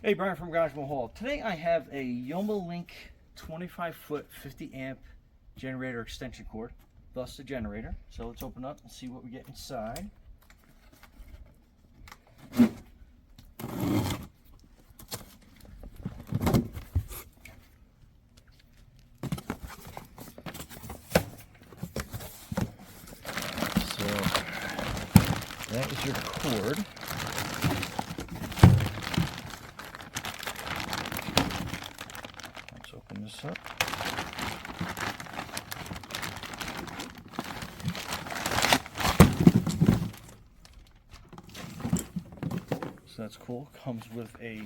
Hey, Brian from Garage Mahal. Today I have a Yoma Link 25-foot 50 amp generator extension cord, thus the generator. So let's open up and see what we get inside. So that is your cord. Let's open this up. So that's cool. Comes with a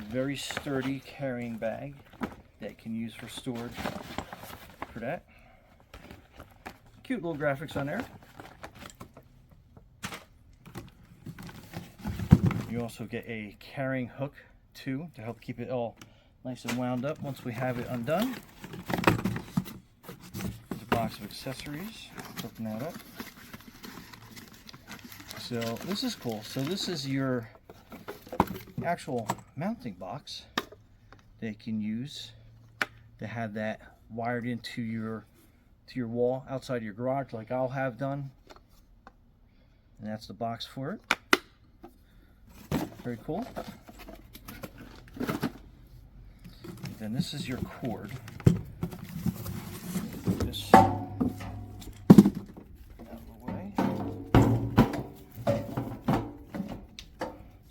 very sturdy carrying bag that you can use for storage for that. Cute little graphics on there. You also get a carrying hook too to help keep it all nice and wound up once we have it undone. There's a box of accessories. Let's open that up. So this is cool. So this is your actual mounting box that you can use to have that wired into your wall outside your garage, like I'll have done. And that's the box for it. Very cool. And then this is your cord. This out of the way.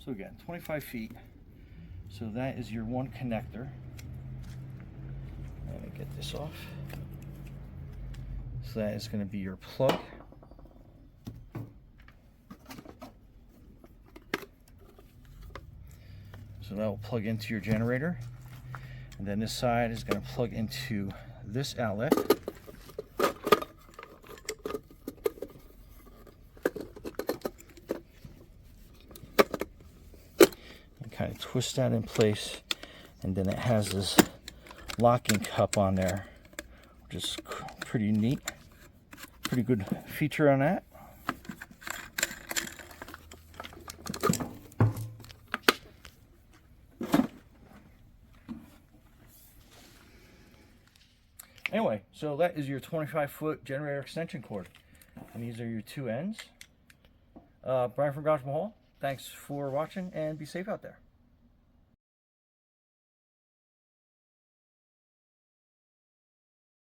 So again, 25 feet. So that is your one connector. Let me get this off. So that is going to be your plug. So that will plug into your generator. And then this side is going to plug into this outlet. And kind of twist that in place. And then it has this locking cup on there, which is pretty neat. Pretty good feature on that. Anyway, so that is your 25-foot generator extension cord. And these are your two ends. Brian from Garage Mahal, thanks for watching and be safe out there.